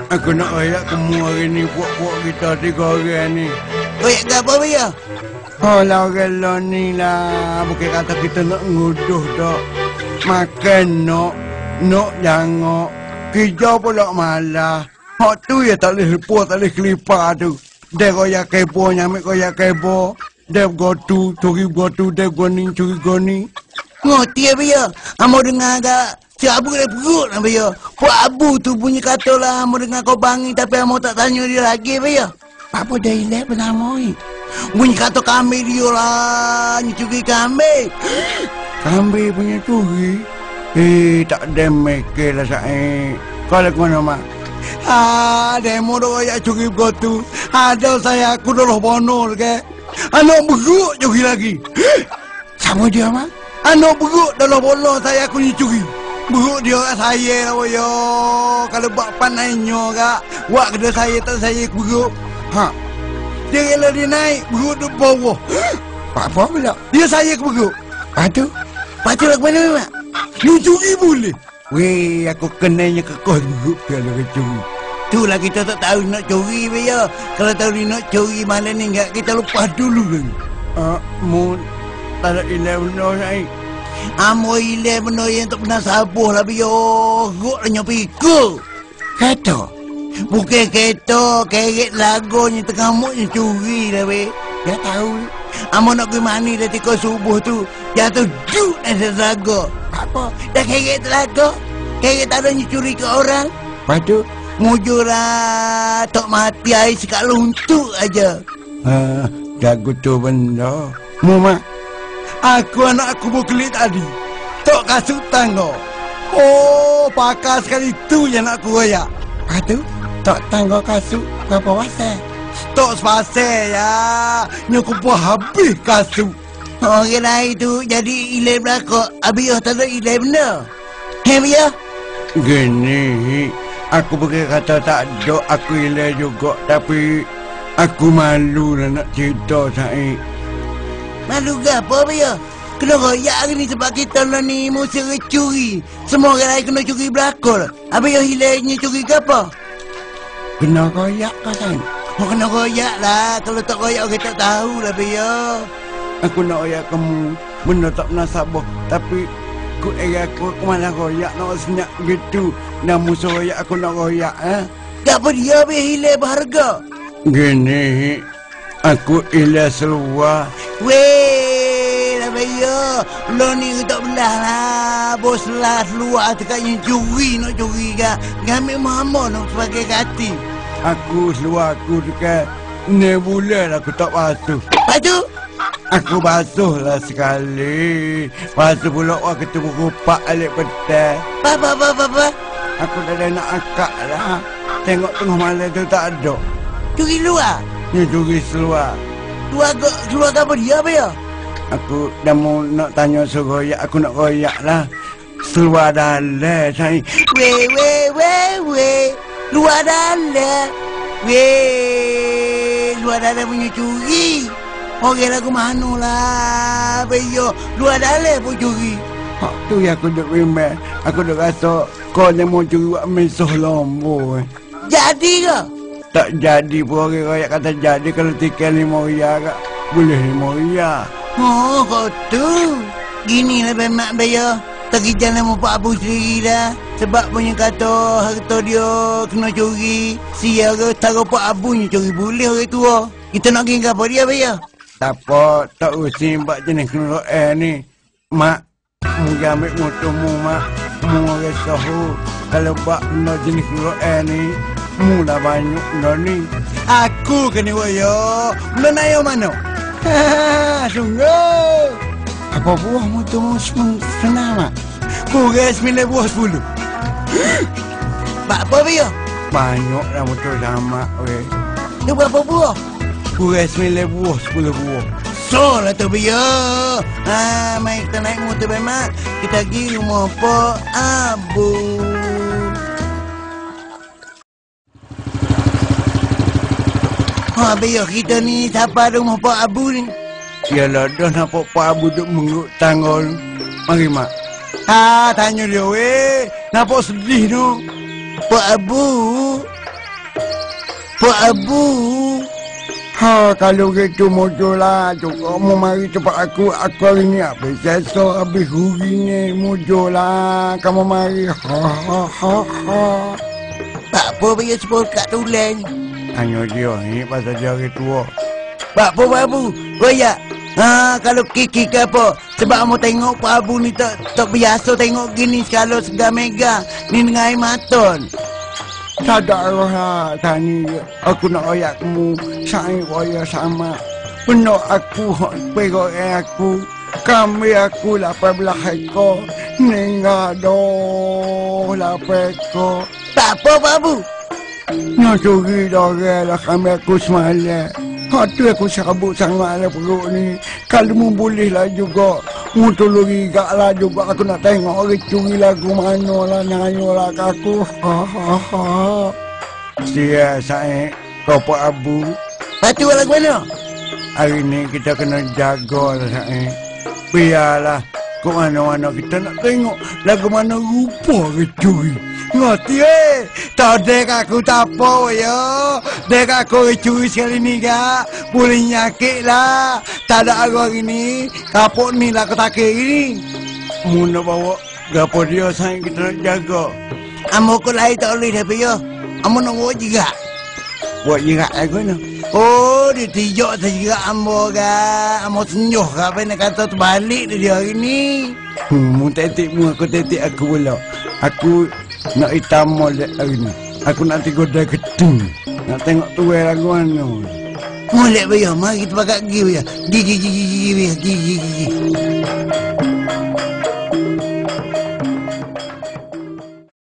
Aku nak royak kamu hari ni. Puak-puak kita 3 orang ni. Royak ke apa, Baya? Oh lah orang lah ni lah. Bukan kata kita nak nguduh tak. Makan nak jangok. Kerja pula malah. Hak tu ya tak boleh lepas, tak boleh kelipar tu. Dia royak kepo, nyamik royak kepo. Dia gotu, curi gotu, dia goni, curi goni. Ngerti ya, Baya? Amo dengar agak siap abu dia perut lah, Baya. Puak abu tu bunyi kata lah, amo dengar kau bangi tapi amo tak tanya dia lagi, Baya. Apa dia hilang bernama ni? Bunyi kata kambing dia lah, nyucuri kambing. Kambing punya curi? Tak ada mikir lah saya. Kalau ke mana, Mak? Demo dah royak curi gotu. Ada saya, aku dah bonol ke. Anak beruk curi lagi. Sama dia, Mak? Anak beruk dalam bola saya aku ni curi. Beruk dia kat saya lah, boyo. Kalau buat panainya kak. Buat kedai saya tak saya beruk. Dia rela dia naik, beruk di bawah. Apa pula? Dia saya beruk. Patu lah ke mana, Mak? Dia curi boleh. Weh, aku kenanya kekos beruk kalau dia curi. Itulah kita tak tahu nak curi, Baya. Kalau tahu dia nak curi malam ni enggak, kita lepas dulu kan. Mun, tak ada ilah benar saya. Amo ilah benda yang tak pernah sabuh lah, Baya. Ruk lah nyopi ke. Kata? Bukan kereta, keret lagunya tengah muknya curi lah, Baya. Dia tahu. Amo nak pergi mani dah tika subuh tu. Jatuh duk ada lagu. Apa? Dah keret lagu. Keret tak ada curi ke orang. Lepas tu? Mujur lah. Tok mati air sekat luntuk aja. Jago tu benda. Mama, anak aku berkelit tadi. Tok kasut tangga. Oh, pakar sekali tu yang nak aku royak. Lepas tu, tok tangga kasut berapa pasal? Tok sepasal ya. Nyukup habis kasut. Orang lain tu jadi ilai belakang. Habis tak ada ilai benda. Hei, Bia? Gini, aku pergi kata tak ada, aku ilai juga. Tapi aku malu lah nak cerita saya. Malu ke apa, Bia? Kena royak hari ni sebab kita lah ni musuh curi. Semua orang lain kena curi belakang. Habis yang hilangnya curi ke apa? Kena royak kau kan? Oh, kena royak lah. Kalau tak royak orang tak tahu lah, Bia. Aku nak royak kamu. Benda tak pernah sabar. Tapi aku malah royak nak senyap gitu. Dan musuh royak aku nak royak. Tak apa dia habis hilang berharga. Gini, aku ilah seluar. Weh, lah Bia. Lo ni tak belah lah. Bos lah seluar tekaknya curi nak curi ke. Ngambil mama nak sebagai kati. Aku seluar aku dekat ni bulan aku tak basuh. Lepas tu? Aku basuh lah sekali. Basuh pula orang ketemu kupak alik petang. Apa? Aku dah ada nak akak lah. Tengok tengah malam tu tak ada. Curi luar? Ni curi seluar. Keluar ke apa dia, Bia? Aku dah mau nak tanya suruh royak. Aku nak royak lah. Seluar dalam saya. Weh. Luar dalam. Weh. Luar dalam punya curi. Orang lagu mana lah. Bia. Luar dalam pun curi. Hak tu yang aku duk bimbang. Aku duk rasa kau yang mau curi buat mesoh lombo. Jadi ke? Tak jadi pun orang royak kata jadi. Kalau tiket 5 riyal kak. Boleh 5 riyal. Oh, kau tu. Gini lah Mak Bia. Tak jalan mau Pak Abu sendiri dah. Sebab punya kata harta dia kena curi. Sial ke taruh Pak Abu ni curi boleh orang tua. Kita nak pergi ke apa dia, Bia? Tak apa. Tak usah buat jenis kena ni. Mak. Mu ambil motormu, Mak. Mu orang sahur. Kalau buat benda jenis kena ni. Mu dah banyak benda ni. Aku kena waya. Benda naik mana? Sungguh. Apa buah motormu senang, Mak? Kurang 9 buah 10. Pak apa, Bia? Banyak lah motor sama, weh. Dia berapa buah? Kurang 9 buah 10 buah. So lah tu, Bia. Mari kita naik motor, Mak. Kita pergi rumah Pak Abu. Bia, kita ni siapa rumah Pak Abu ni? Yalah, dah nampak Pak Abu duk mengeruk tangga ni. Mari, Mak. Tanya dia, weh. Nampak sedih tu. Pak Abu. Pak Abu. Ha, kalau gitu mudahlah. Cukup mau mari cepat aku hari ni habis sesok, habis huri ni. Mudahlah. Kamu mari. Ha, ha, ha, ha. Tak apa bayar sepokat tulen. Hanya dia ni pasal dia hari tua. Pak Abu. Royak. Kalau kiki ke apa? Sebab kamu tengok Pak Abu ni tak biasa tengok gini kalau segar mega. Ni dengan air maton. Tak ada roh tani. Aku nak royak kamu. Saya royak sama. Penuh aku. Perok aku. Kami aku 18 ekor. Nengah doh 8 ekor. Tak apa Pak Abu. Nak curi dorang lah kami aku semalam. Hati aku sabut sangat lah perut ni. Kalau mu boleh lah juga. Mu tolong rigak lah juga. Aku nak tengok orang curi lagu mana lah. Nyanyi lah ke aku. Ha ha ha. Sia saya. Kau Pak Abu. Patu lagu mana? Hari ni kita kena jaga lah saya. Biarlah. Ke mana-mana kita nak tengok. Lagu mana rupa orang curi. Ngerti tak dek aku tak apa ya. Dek aku curi sekali ni kak. Boleh nyakit lah. Tak ada aku hari ni. Kapok ni lah aku takir ni. Mu nak bawa gapo dia sayang kita nak jaga. Amo ko lain tak boleh tapi ya. Amo nak buat juga. Buat jirat aku ni. Oh, dia tijak sejirat amo kak. Amo senyuh kak. Apa nak kata terbalik dia hari ni. Mu tetik mu aku tetik aku pula. Aku nak hitam molek hari ni. Aku nak tiga dah ketung. Nak tengok tuai lagu mana. Molek bayar. Mari kita pakai gigi bayar. Gigi.